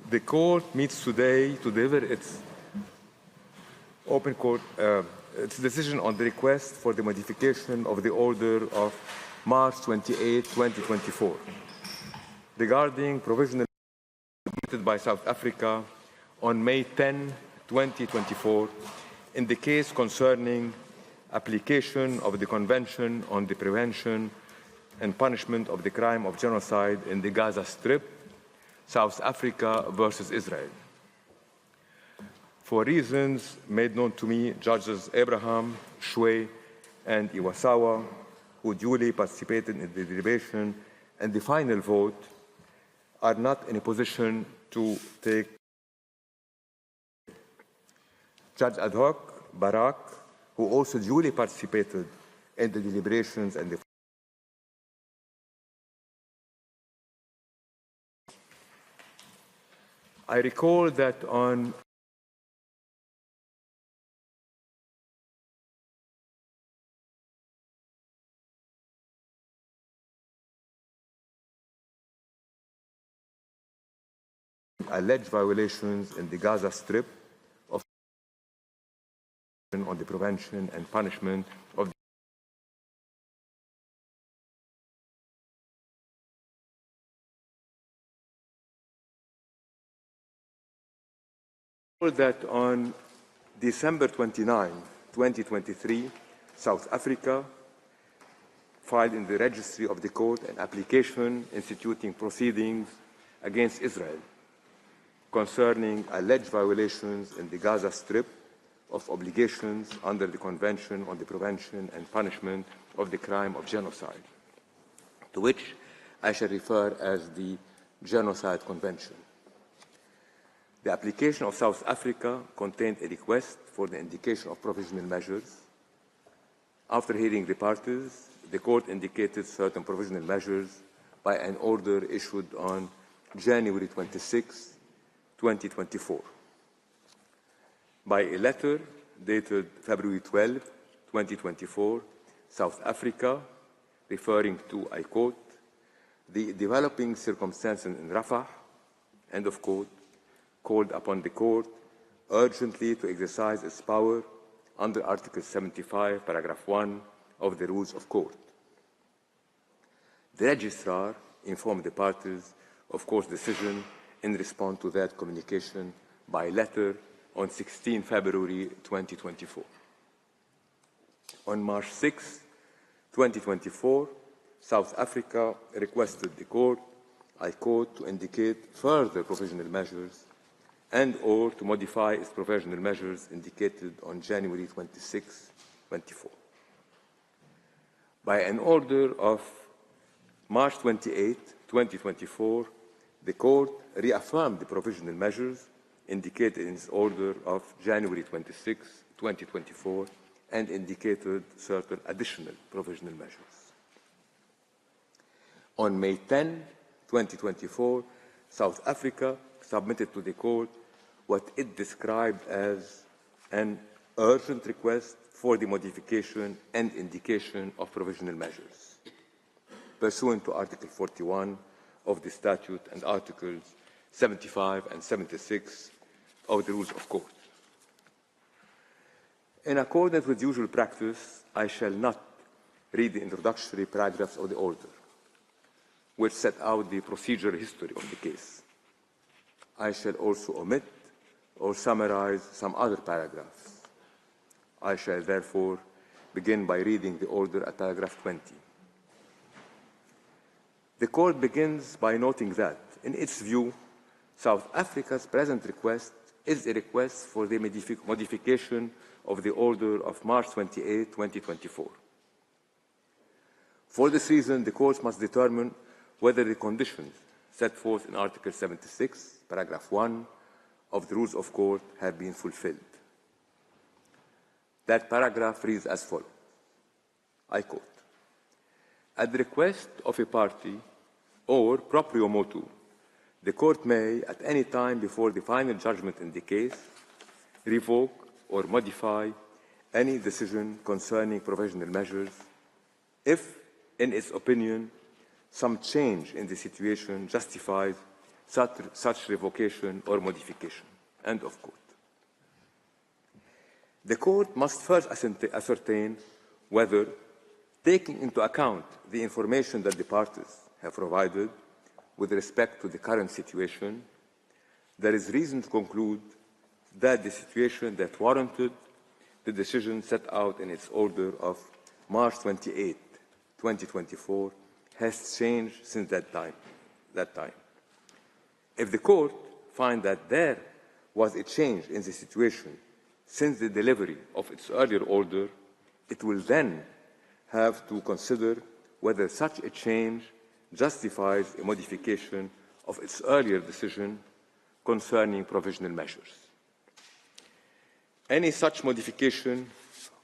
The court meets today to deliver its open court its decision on the request for the modification of the order of March 28, 2024, regarding provisional submitted by South Africa on May 10, 2024, in the case concerning application of the Convention on the Prevention and Punishment of the Crime of Genocide in the Gaza Strip, South Africa versus Israel. For reasons made known to me, Judges Abraham, Shwe, and Iwasawa, who duly participated in the deliberation and the final vote, are not in a position to take. Judge ad hoc Barak, who also duly participated in the deliberations and the I recall that on alleged violations in the Gaza Strip of on the prevention and punishment of that on December 29, 2023, South Africa filed in the registry of the court an application instituting proceedings against Israel concerning alleged violations in the Gaza Strip of obligations under the Convention on the Prevention and Punishment of the Crime of Genocide, to which I shall refer as the Genocide Convention. The application of South Africa contained a request for the indication of provisional measures. After hearing the parties, the court indicated certain provisional measures by an order issued on January 26, 2024. By a letter dated February 12, 2024, South Africa, referring to, I quote, the developing circumstances in Rafah, end of quote, called upon the court urgently to exercise its power under Article 75, paragraph 1 of the Rules of Court. The registrar informed the parties of court's decision in response to that communication by letter on 16 February 2024. On March 6, 2024, South Africa requested the court, I quote, to indicate further provisional measures and or to modify its provisional measures indicated on January 26, 2024. By an order of March 28, 2024, the court reaffirmed the provisional measures indicated in its order of January 26, 2024, and indicated certain additional provisional measures. On May 10, 2024, South Africa submitted to the court what it described as an urgent request for the modification and indication of provisional measures, pursuant to Article 41 of the statute and Articles 75 and 76 of the Rules of Court. In accordance with usual practice, I shall not read the introductory paragraphs of the order, which set out the procedural history of the case. I shall also omit or summarize some other paragraphs. I shall therefore begin by reading the order at paragraph 20. The court begins by noting that, in its view, South Africa's present request is a request for the modification of the order of March 28, 2024. For this reason, the court must determine whether the conditions set forth in Article 76, paragraph 1 of the Rules of Court have been fulfilled. That paragraph reads as follows, I quote, at the request of a party or proprio motu, the court may, at any time before the final judgment in the case, revoke or modify any decision concerning provisional measures if, in its opinion, some change in the situation justifies such revocation or modification. End of quote. The court must first ascertain whether, taking into account the information that the parties have provided with respect to the current situation, there is reason to conclude that the situation that warranted the decision set out in its order of March 28, 2024, has changed since that time. If the court finds that there was a change in the situation since the delivery of its earlier order, it will then have to consider whether such a change justifies a modification of its earlier decision concerning provisional measures. Any such modification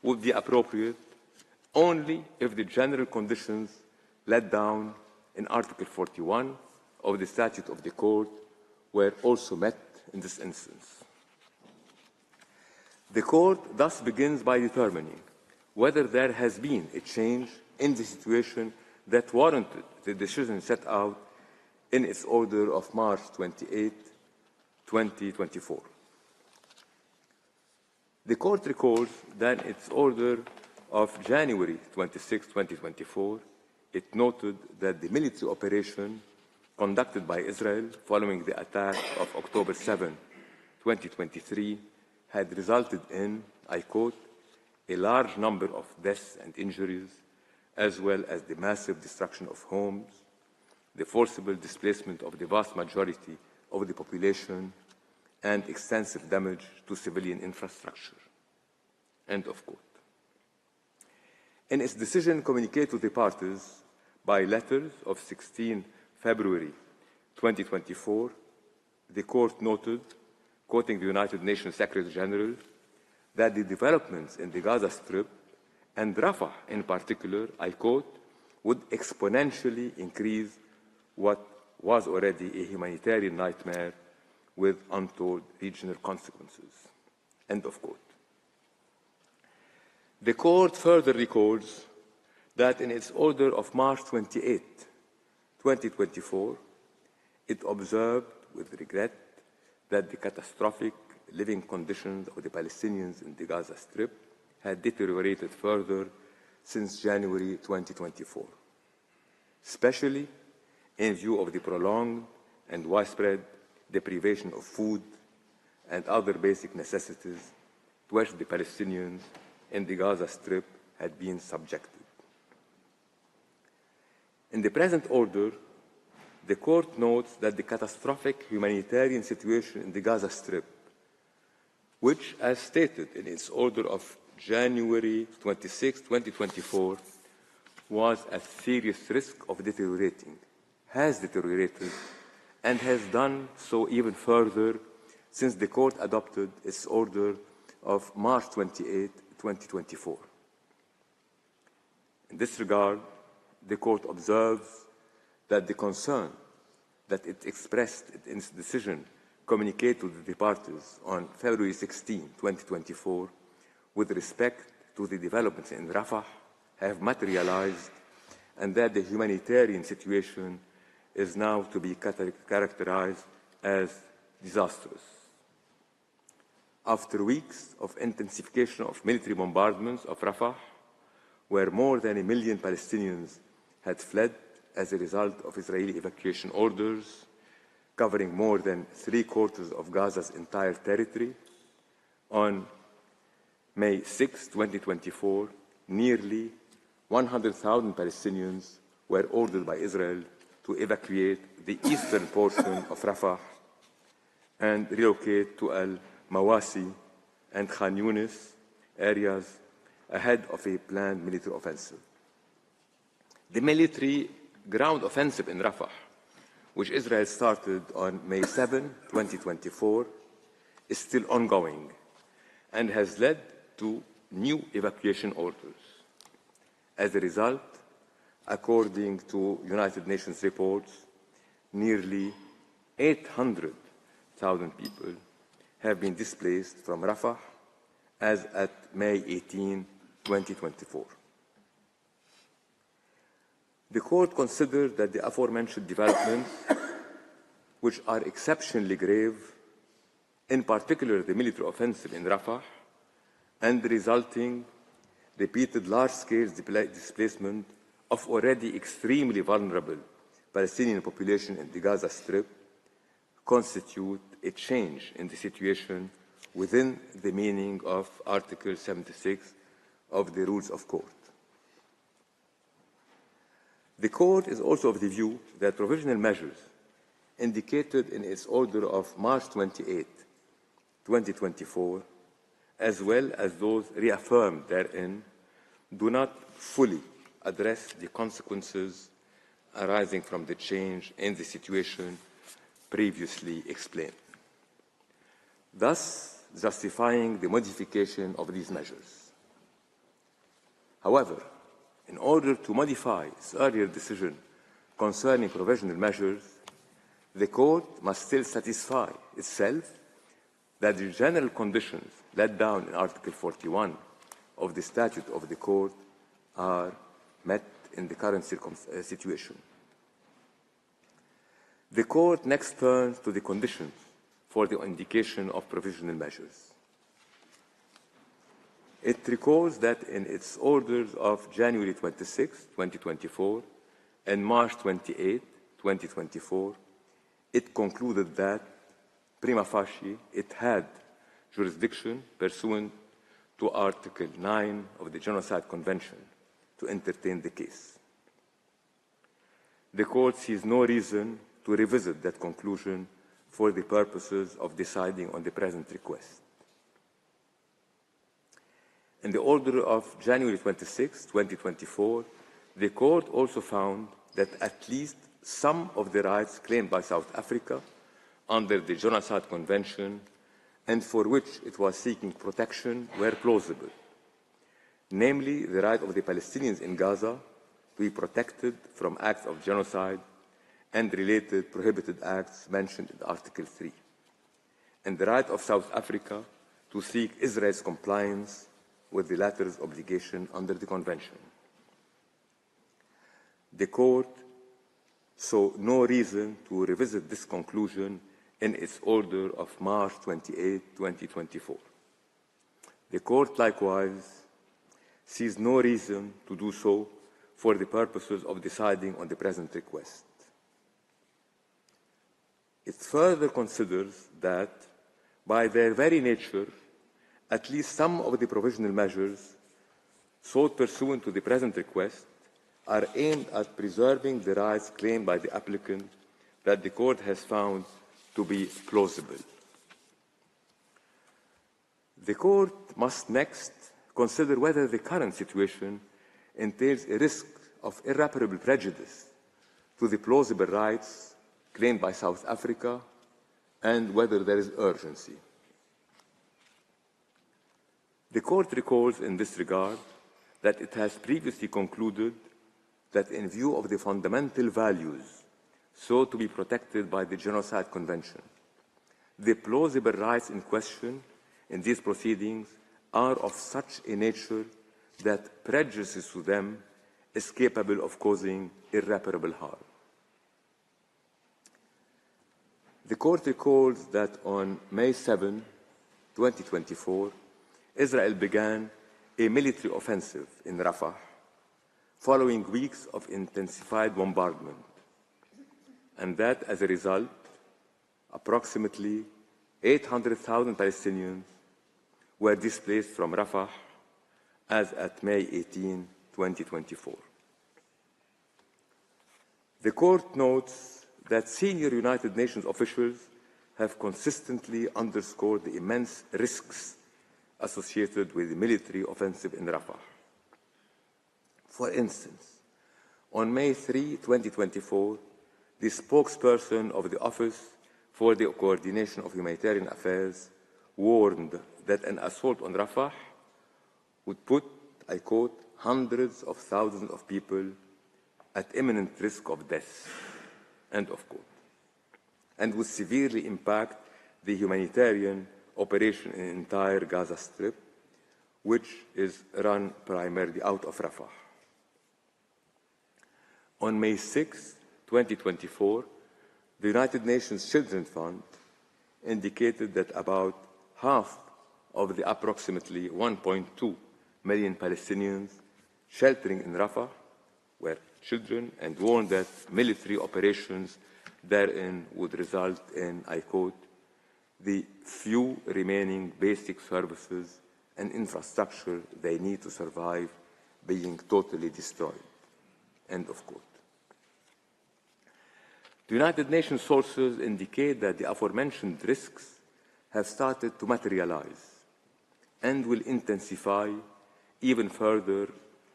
would be appropriate only if the general conditions laid down in Article 41 of the Statute of the Court were also met in this instance. The Court thus begins by determining whether there has been a change in the situation that warranted the decision set out in its order of March 28, 2024. The Court recalls that in its order of January 26, 2024, it noted that the military operation conducted by Israel following the attack of October 7, 2023, had resulted in, I quote, a large number of deaths and injuries, as well as the massive destruction of homes, the forcible displacement of the vast majority of the population, and extensive damage to civilian infrastructure. End of quote. In its decision communicated to the parties by letters of 16 February 2024, the Court noted, quoting the United Nations Secretary General, that the developments in the Gaza Strip and Rafah in particular, I quote, would exponentially increase what was already a humanitarian nightmare with untold regional consequences. End of quote. The Court further records that in its order of March 28, 2024, it observed with regret that the catastrophic living conditions of the Palestinians in the Gaza Strip had deteriorated further since January 2024, especially in view of the prolonged and widespread deprivation of food and other basic necessities to which the Palestinians in the Gaza Strip had been subjected. In the present order, the Court notes that the catastrophic humanitarian situation in the Gaza Strip, which, as stated in its order of January 26, 2024, was at serious risk of deteriorating, has deteriorated, and has done so even further since the Court adopted its order of March 28, 2024. In this regard, the Court observes that the concern that it expressed in its decision communicated to the parties on February 16, 2024, with respect to the developments in Rafah have materialized, and that the humanitarian situation is now to be characterized as disastrous. After weeks of intensification of military bombardments of Rafah, where more than 1 million Palestinians had fled as a result of Israeli evacuation orders, covering more than 3/4 of Gaza's entire territory, on May 6, 2024, nearly 100,000 Palestinians were ordered by Israel to evacuate the eastern portion of Rafah and relocate to Al-Mawasi and Khan Yunis areas ahead of a planned military offensive. The military ground offensive in Rafah, which Israel started on May 7, 2024, is still ongoing and has led to new evacuation orders. As a result, according to United Nations reports, nearly 800,000 people have been displaced from Rafah as at May 18, 2024. The Court considered that the aforementioned developments which are exceptionally grave, in particular the military offensive in Rafah and the resulting repeated large-scale displacement of already extremely vulnerable Palestinian population in the Gaza Strip, constitute a change in the situation within the meaning of Article 76 of the Rules of Court. The Court is also of the view that provisional measures indicated in its order of March 28, 2024, as well as those reaffirmed therein, do not fully address the consequences arising from the change in the situation previously explained, thus justifying the modification of these measures. However, in order to modify its earlier decision concerning provisional measures, the Court must still satisfy itself that the general conditions laid down in Article 41 of the Statute of the Court are met in the current situation. The Court next turns to the conditions for the indication of provisional measures. It recalls that in its orders of January 26, 2024 and March 28, 2024, it concluded that, prima facie, it had jurisdiction pursuant to Article 9 of the Genocide Convention to entertain the case. The Court sees no reason to revisit that conclusion for the purposes of deciding on the present request. In the order of January 26, 2024, the Court also found that at least some of the rights claimed by South Africa under the Genocide Convention and for which it was seeking protection were plausible, namely the right of the Palestinians in Gaza to be protected from acts of genocide and related prohibited acts mentioned in Article 3, and the right of South Africa to seek Israel's compliance with the latter's obligation under the Convention. The Court saw no reason to revisit this conclusion in its order of March 28, 2024. The Court likewise sees no reason to do so for the purposes of deciding on the present request. It further considers that, by their very nature, at least some of the provisional measures sought pursuant to the present request are aimed at preserving the rights claimed by the applicant that the Court has found to be plausible. The Court must next consider whether the current situation entails a risk of irreparable prejudice to the plausible rights claimed by South Africa and whether there is urgency. The Court recalls in this regard that it has previously concluded that in view of the fundamental values sought to be protected by the Genocide Convention, the plausible rights in question in these proceedings are of such a nature that prejudice to them is capable of causing irreparable harm. The Court recalls that on May 7, 2024, Israel began a military offensive in Rafah following weeks of intensified bombardment, and that as a result, approximately 800,000 Palestinians were displaced from Rafah as at May 18, 2024. The Court notes that senior United Nations officials have consistently underscored the immense risks associated with the military offensive in Rafah. For instance, on May 3, 2024, the spokesperson of the Office for the Coordination of Humanitarian Affairs warned that an assault on Rafah would put, I quote, hundreds of thousands of people at imminent risk of death, end of quote, and would severely impact the humanitarian operation in the entire Gaza Strip, which is run primarily out of Rafah. On May 6, 2024, the United Nations Children's Fund indicated that about half of the approximately 1.2 million Palestinians sheltering in Rafah were children, and warned that military operations therein would result in, I quote, the few remaining basic services and infrastructure they need to survive being totally destroyed, end of quote. The United Nations sources indicate that the aforementioned risks have started to materialize and will intensify even further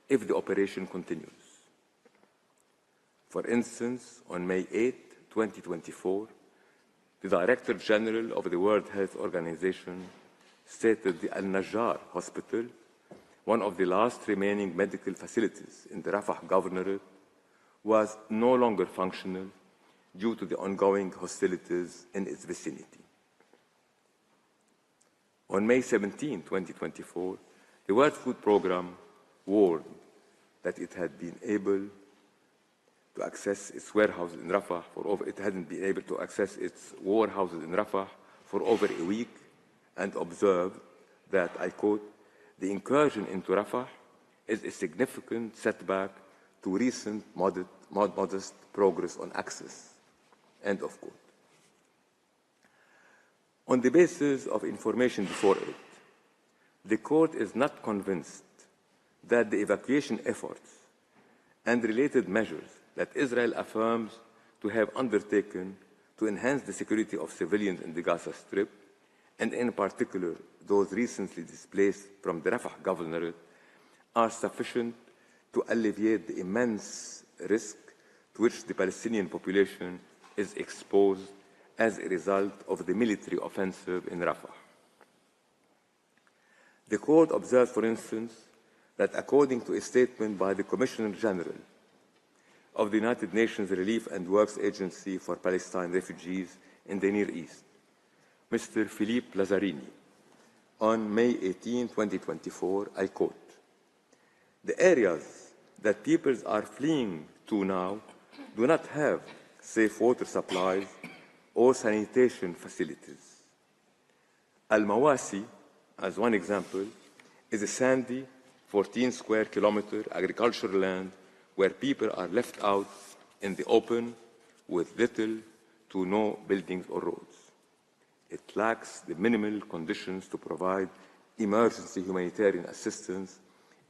if the operation continues. For instance, on May 8, 2024, the Director General of the World Health Organization stated the Al-Najjar Hospital, one of the last remaining medical facilities in the Rafah Governorate, was no longer functional due to the ongoing hostilities in its vicinity. On May 17, 2024, the World Food Programme warned that it had been able to access its warehouses in Rafah it hadn't been able to access its warehouses in Rafah for over a week, and observed that, I quote, the incursion into Rafah is a significant setback to recent modest progress on access, end of quote. On the basis of information before it, the court is not convinced that the evacuation efforts and related measures that Israel affirms to have undertaken to enhance the security of civilians in the Gaza Strip, and in particular those recently displaced from the Rafah Governorate, are sufficient to alleviate the immense risk to which the Palestinian population is exposed as a result of the military offensive in Rafah. The court observed, for instance, that according to a statement by the Commissioner General of the United Nations Relief and Works Agency for Palestine refugees in the Near East, Mr. Philippe Lazzarini, on May 18, 2024, I quote, "The areas that peoples are fleeing to now do not have safe water supplies or sanitation facilities. Al-Mawasi, as one example, is a sandy 14 square kilometer agricultural land where people are left out in the open with little to no buildings or roads. It lacks the minimal conditions to provide emergency humanitarian assistance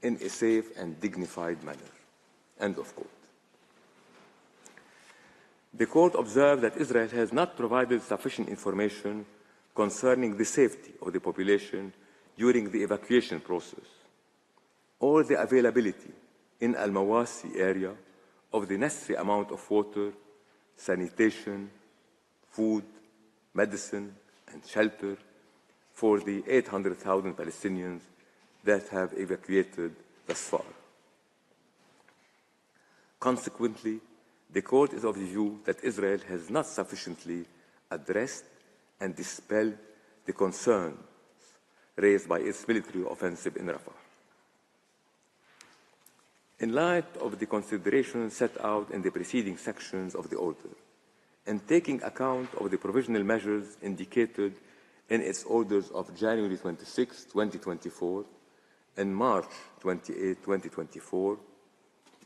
in a safe and dignified manner," end of quote. The court observed that Israel has not provided sufficient information concerning the safety of the population during the evacuation process, or the availability in Al-Mawasi area of the necessary amount of water, sanitation, food, medicine, and shelter for the 800,000 Palestinians that have evacuated thus far. Consequently, the court is of the view that Israel has not sufficiently addressed and dispelled the concerns raised by its military offensive in Rafah. In light of the considerations set out in the preceding sections of the order, and taking account of the provisional measures indicated in its orders of January 26, 2024 and March 28, 2024,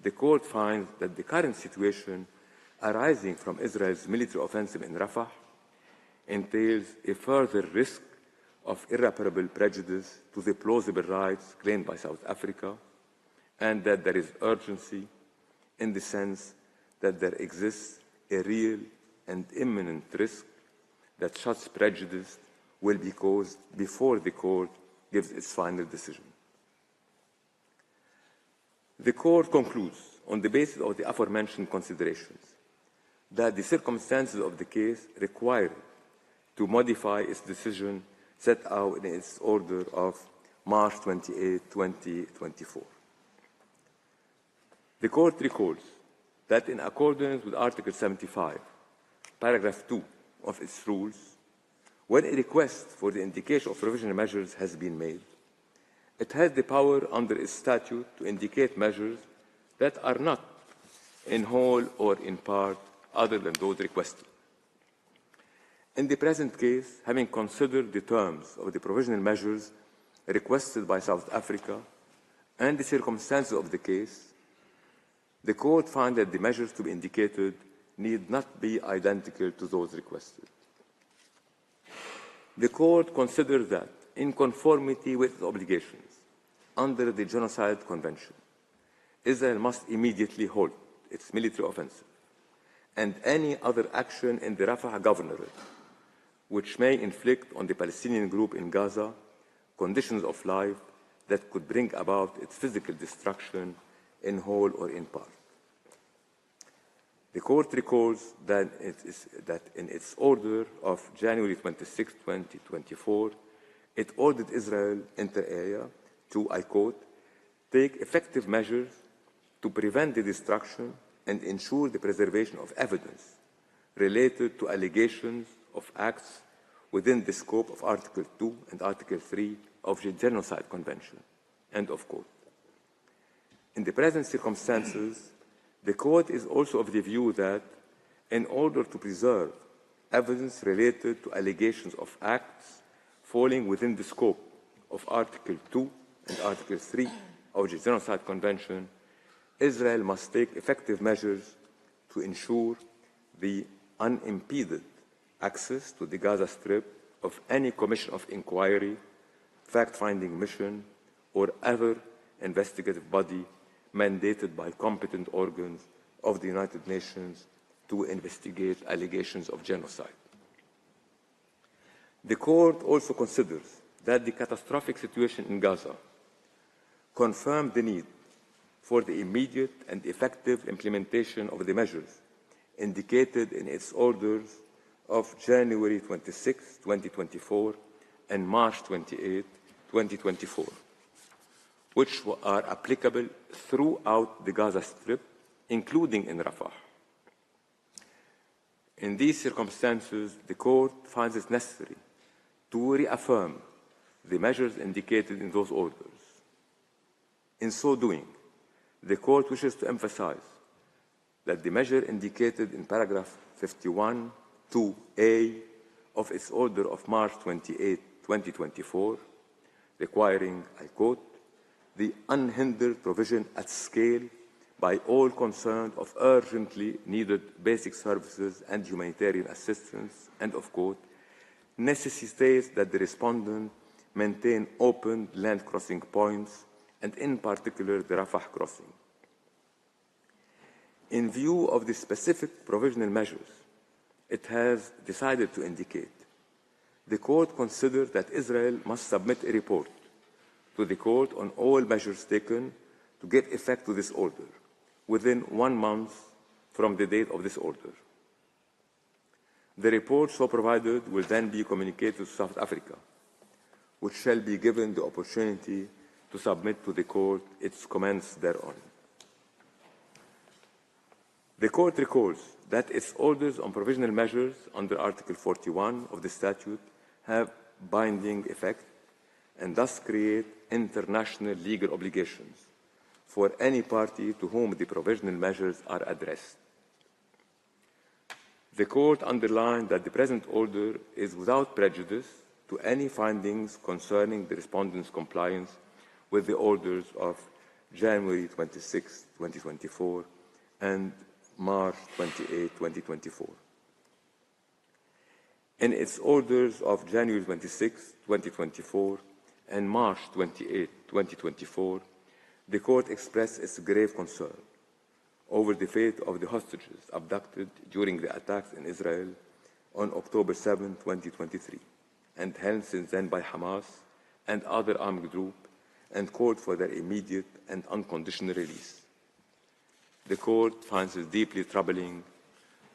the court finds that the current situation arising from Israel's military offensive in Rafah entails a further risk of irreparable prejudice to the plausible rights claimed by South Africa, and that there is urgency in the sense that there exists a real and imminent risk that such prejudice will be caused before the court gives its final decision. The court concludes, on the basis of the aforementioned considerations, that the circumstances of the case require to modify its decision set out in its order of March 28, 2024. The court recalls that in accordance with Article 75, paragraph 2 of its rules, when a request for the indication of provisional measures has been made, it has the power under its statute to indicate measures that are not in whole or in part other than those requested. In the present case, having considered the terms of the provisional measures requested by South Africa and the circumstances of the case, the Court found that the measures to be indicated need not be identical to those requested. The Court considered that, in conformity with its obligations under the Genocide Convention, Israel must immediately halt its military offensive and any other action in the Rafah governorate which may inflict on the Palestinian group in Gaza conditions of life that could bring about its physical destruction in whole or in part. The Court recalls that in its order of January 26, 2024, it ordered Israel inter alia to, I quote, take effective measures to prevent the destruction and ensure the preservation of evidence related to allegations of acts within the scope of Article 2 and Article 3 of the Genocide Convention, end of quote. In the present circumstances, the Court is also of the view that, in order to preserve evidence related to allegations of acts falling within the scope of Article 2 and Article 3 of the Genocide Convention, Israel must take effective measures to ensure the unimpeded access to the Gaza Strip of any commission of inquiry, fact-finding mission, or other investigative body mandated by competent organs of the United Nations to investigate allegations of genocide. The Court also considers that the catastrophic situation in Gaza confirmed the need for the immediate and effective implementation of the measures indicated in its orders of January 26, 2024 and March 28, 2024, which are applicable throughout the Gaza Strip, including in Rafah. In these circumstances, the Court finds it necessary to reaffirm the measures indicated in those orders. In so doing, the Court wishes to emphasize that the measure indicated in paragraph 51(2)(a) of its order of March 28, 2024, requiring, I quote, the unhindered provision at scale by all concerned of urgently needed basic services and humanitarian assistance, end of quote, necessitates that the respondent maintain open land crossing points, and in particular the Rafah crossing. In view of the specific provisional measures it has decided to indicate, the Court considered that Israel must submit a report to the Court on all measures taken to give effect to this order within 1 month from the date of this order. The report so provided will then be communicated to South Africa, which shall be given the opportunity to submit to the Court its comments thereon. The Court recalls that its orders on provisional measures under Article 41 of the statute have binding effect and thus create international legal obligations for any party to whom the provisional measures are addressed. The Court underlined that the present order is without prejudice to any findings concerning the respondent's compliance with the orders of January 26, 2024 and March 28, 2024. In its orders of January 26, 2024 and March 28, 2024, the Court expressed its grave concern over the fate of the hostages abducted during the attacks in Israel on October 7, 2023, and held since then by Hamas and other armed groups, and called for their immediate and unconditional release. The Court finds it deeply troubling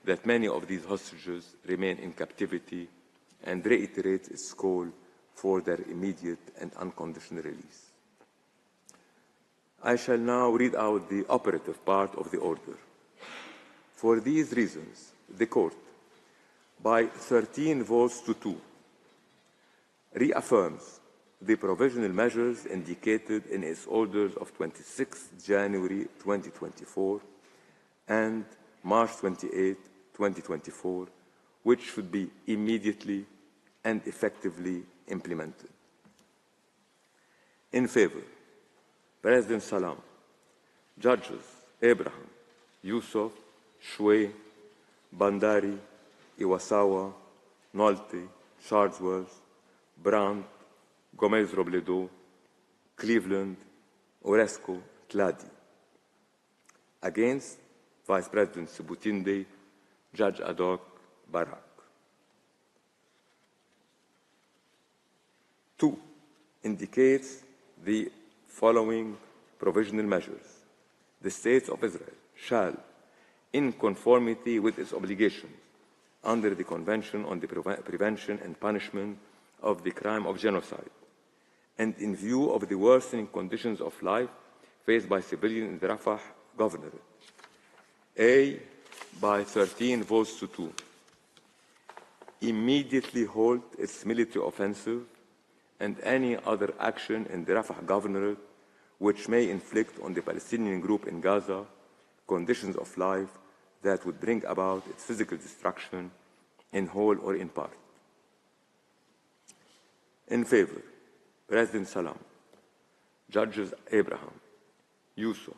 that many of these hostages remain in captivity and reiterates its call for their immediate and unconditional release. I shall now read out the operative part of the order. For these reasons, the Court, by 13 votes to 2, reaffirms the provisional measures indicated in its orders of 26 January 2024 and March 28, 2024, which should be immediately and effectively implemented. In favor, President Salam, Judges Abraham, Yusuf, Shway, Bandari, Iwasawa, Nolte, Charlesworth, Brandt, Gomez-Robledo, Cleveland, Oresco, Tladi. Against, Vice President Sebutinde, Judge ad hoc Barak. 2. Indicates the following provisional measures. The State of Israel shall, in conformity with its obligations under the Convention on the Prevention and Punishment of the Crime of Genocide, and in view of the worsening conditions of life faced by civilians in the Rafah Governorate, A, by 13 votes to 2, immediately halt its military offensive and any other action in the Rafah Governorate which may inflict on the Palestinian group in Gaza conditions of life that would bring about its physical destruction in whole or in part. In favor, President Salam, Judges Abraham, Yusuf,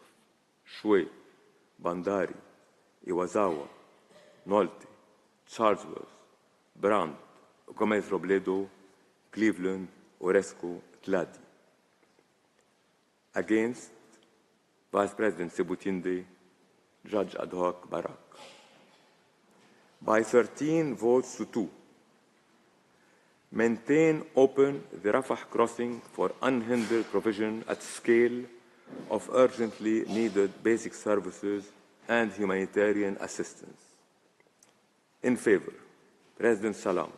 Shway, Bandari, Iwasawa, Nolte, Charlesworth, Brandt, Gomez-Robledo, Cleveland, Oresco, Tladi. Against, Vice President Sebutinde, Judge ad hoc Barak. By 13 votes to 2, maintain open the Rafah crossing for unhindered provision at scale of urgently needed basic services and humanitarian assistance. In favor, President Salam,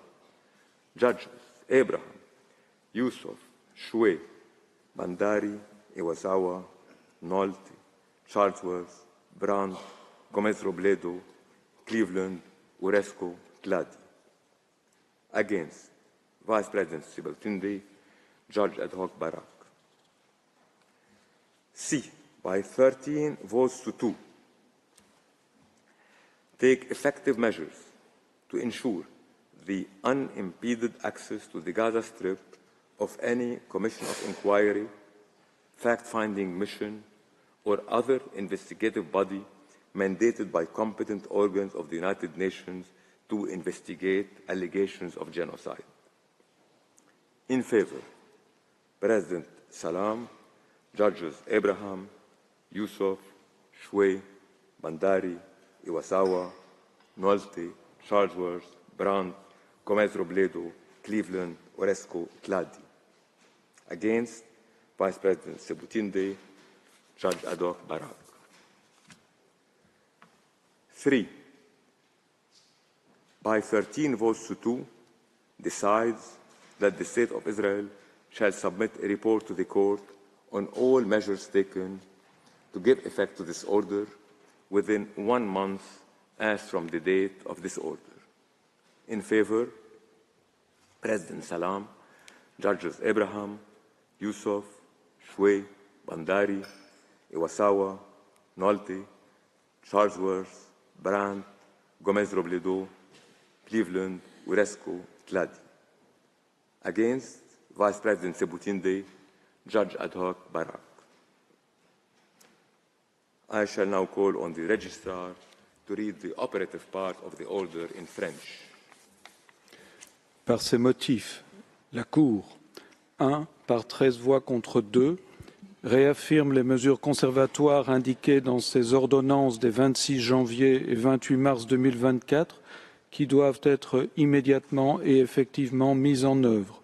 Judges Abraham, Yusuf, Shway, Bandari, Iwasawa, Nolte, Charlesworth, Brandt, Gomez-Robledo, Cleveland, Oresco, Tladi. Against, Vice President Sebutinde, Judge ad hoc Barak. C, by 13 votes to 2, take effective measures to ensure the unimpeded access to the Gaza Strip of any commission of inquiry, fact-finding mission, or other investigative body mandated by competent organs of the United Nations to investigate allegations of genocide. In favor, President Salam, Judges Abraham, Yusuf, Shway, Bandari, Iwasawa, Nolte, Charlesworth, Brandt, Gomez-Robledo, Cleveland, Oresco, Tladi. Against, Vice President Sebutinde, Judge ad hoc Barak. 3. By 13 votes to 2, decides that the State of Israel shall submit a report to the Court on all measures taken to give effect to this order within 1 month as from the date of this order. In favor, President Salam, Judges Abraham, Yusuf, Shway, Bandari, Iwasawa, Nolte, Charlesworth, Brandt, Gomez-Robledo, Cleveland, Oresco, Tladi. Against, Vice President Sebutinde, Judge ad hoc Barak. I shall now call on the Registrar to read the operative part of the order in French. Par ces motifs, la Cour, 1, par 13 voix contre 2, réaffirme les mesures conservatoires indiquées dans ses ordonnances des 26 janvier et 28 mars 2024 qui doivent être immédiatement et effectivement mises en œuvre.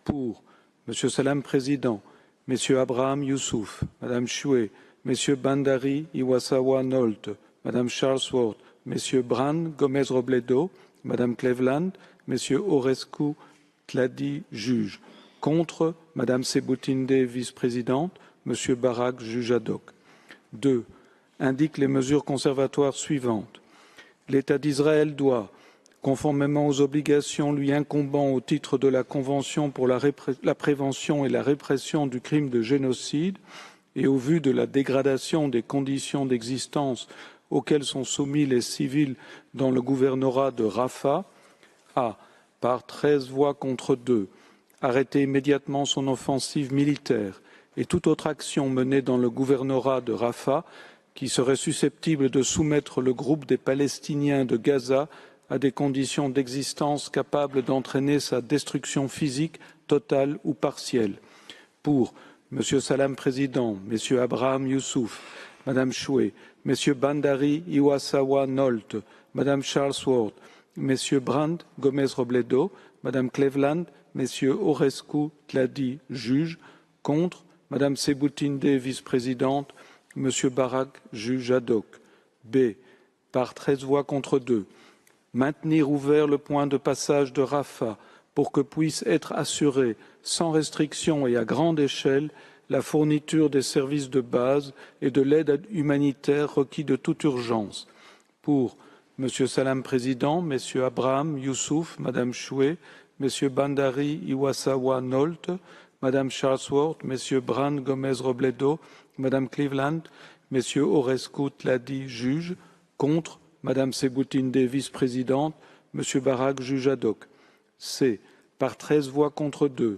Pour M. Salam Président, M. Abraham Youssouf, Mme Shway, M. Bandari Iwasawa Nolte, Mme Charlesworth, M. Brandt Gomez-Robledo, Mme Cleveland, M. Orescu Tladi, juge. Contre, Mme Sebutinde, vice-présidente, M. Barak, juge ad hoc. 2. Indique les mesures conservatoires suivantes. L'État d'Israël doit, conformément aux obligations lui incombant au titre de la Convention pour la prévention et la répression du crime de génocide, et au vu de la dégradation des conditions d'existence auxquelles sont soumis les civils dans le gouvernorat de Rafah, A. Par 13 voix contre 2, arrêter immédiatement son offensive militaire et toute autre action menée dans le gouvernorat de Rafah qui serait susceptible de soumettre le groupe des Palestiniens de Gaza à des conditions d'existence capables d'entraîner sa destruction physique totale ou partielle. Pour M. Salam Président, M. Abraham Youssouf, Mme Choué, M. Bandari Iwasawa Nolt, Mme Charlesworth, M. Brandt Gomez Robledo, Mme Cleveland, M. Orescu Tladi, juge, contre Mme Sebutinde, vice-présidente, M. Barak, juge ad hoc. B. Par 13 voix contre 2, maintenir ouvert le point de passage de Rafah pour que puisse être assurée, sans restriction et à grande échelle, la fourniture des services de base et de l'aide humanitaire requis de toute urgence. Pour M. Salam Président, M. Abraham Youssouf, Mme Choué, M. Bandari Iwasawa Nolt, Mme Charlesworth, M. Brand Gomez Robledo, Mme Cleveland, M. Orescu Tladi, juge, contre Mme Sebutinde, vice-présidente, M. Barak, juge ad hoc. C. Par 13 voix contre 2,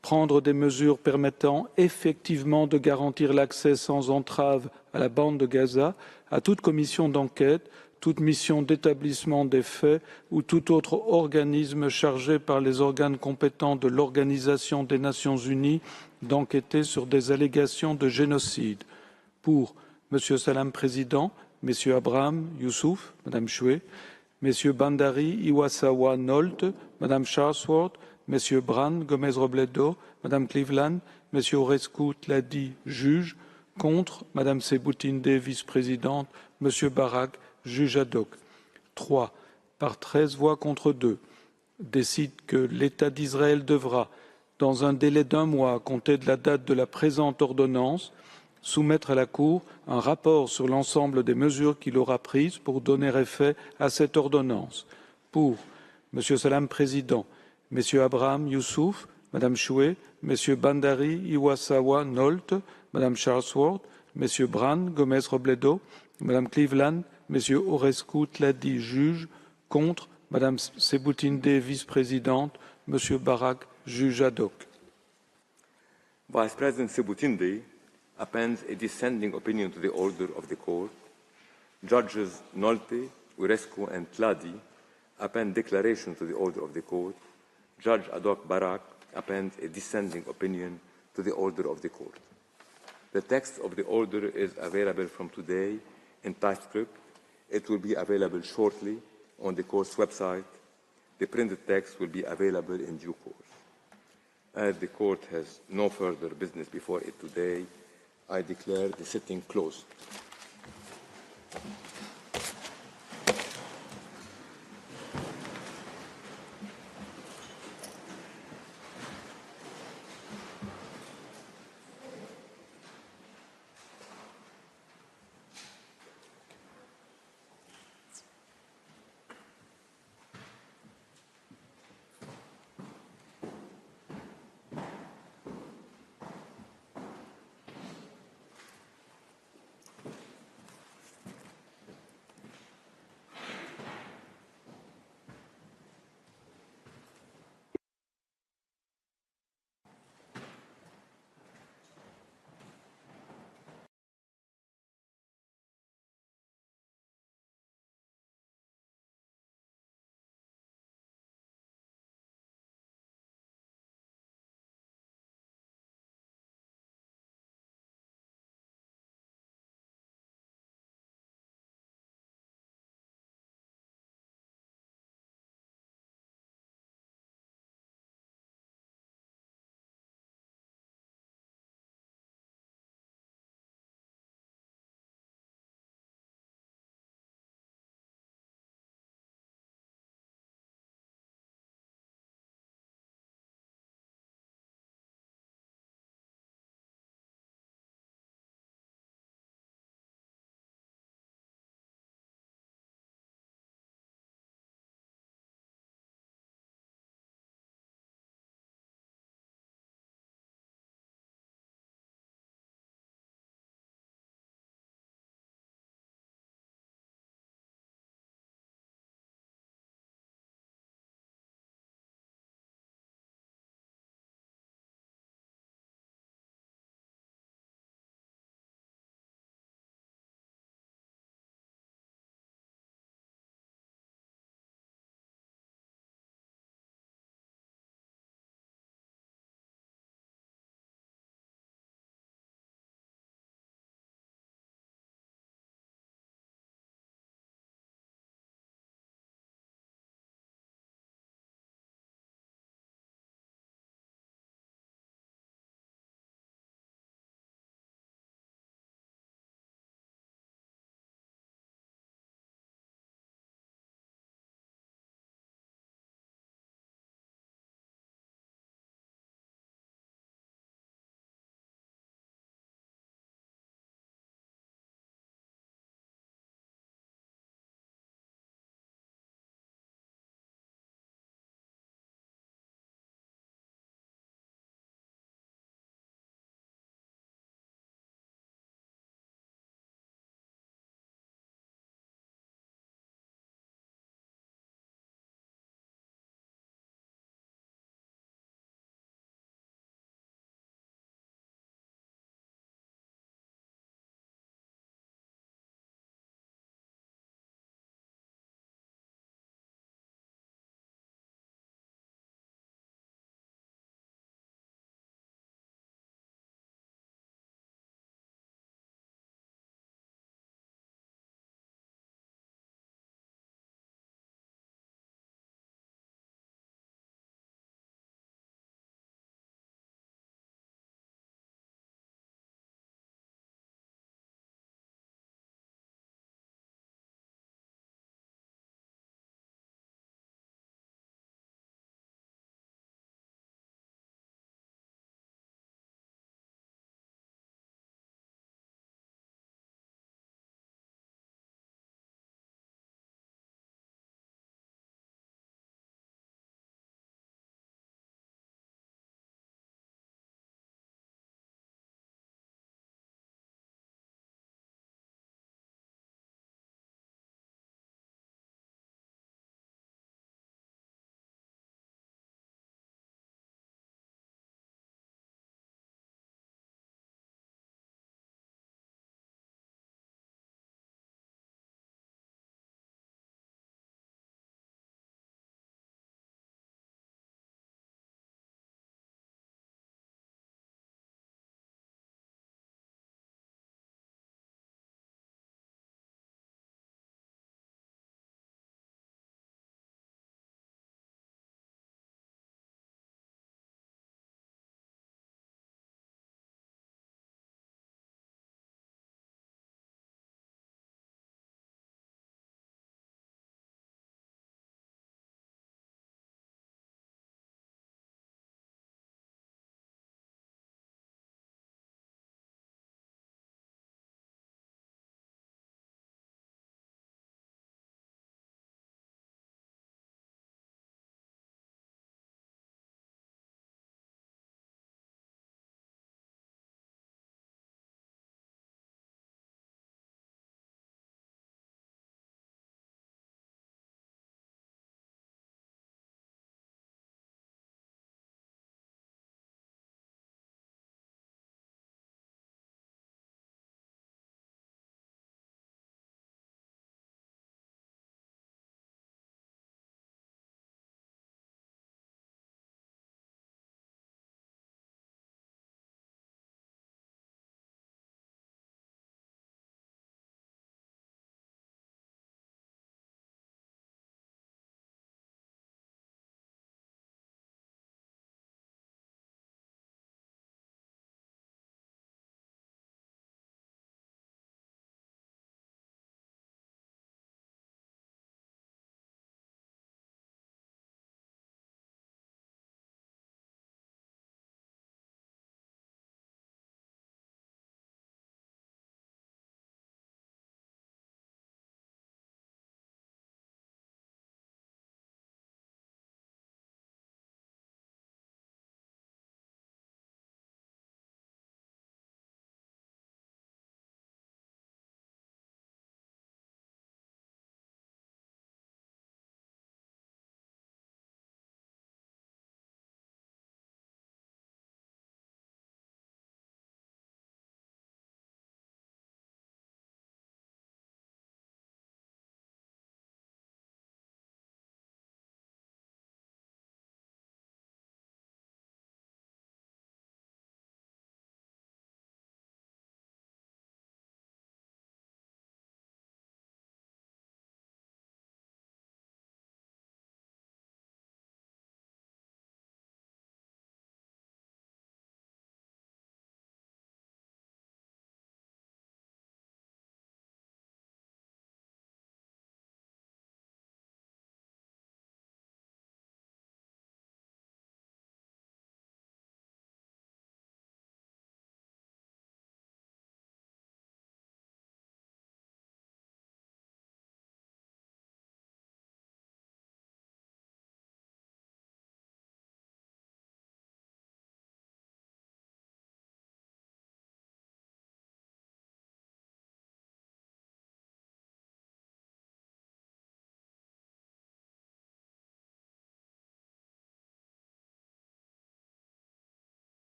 prendre des mesures permettant effectivement de garantir l'accès sans entrave à la bande de Gaza à toute commission d'enquête, toute mission d'établissement des faits ou tout autre organisme chargé par les organes compétents de l'Organisation des Nations Unies d'enquêter sur des allégations de génocide. Pour M. Salam Président, M. Abraham Youssouf, Mme Choué, M. Bandari Iwasawa Nolt, Mme Charlesworth, M. Brand Gomez Robledo, Mme Cleveland, M. Orescu Tladi, juge, contre Mme Sebutinde, vice-présidente, M. Barak, juge ad hoc. 3. Par 13 voix contre 2, décide que l'État d'Israël devra, dans un délai d'1 mois à compter de la date de la présente ordonnance, soumettre à la Cour un rapport sur l'ensemble des mesures qu'il aura prises pour donner effet à cette ordonnance. Pour M. Salam Président, M. Abraham Youssouf, Mme Choué, M. Bandari Iwasawa Nolt, Mme Charlesworth, M. Brand Gomez Robledo, Mme Cleveland, M. Orescu Tladi, juge, contre Mme Sebutinde, vice-présidente, M. Barak, juge ad hoc. Vice President Sebutinde appends a dissenting opinion to the order of the court. Judges Nolte, Orescu, and Tladi append declaration to the order of the court. Judge ad hoc Barak appends a dissenting opinion to the order of the court. The text of the order is available from today in typescript. It will be available shortly on the court's website. The printed text will be available in due course. As the court has no further business before it today, I declare the sitting closed.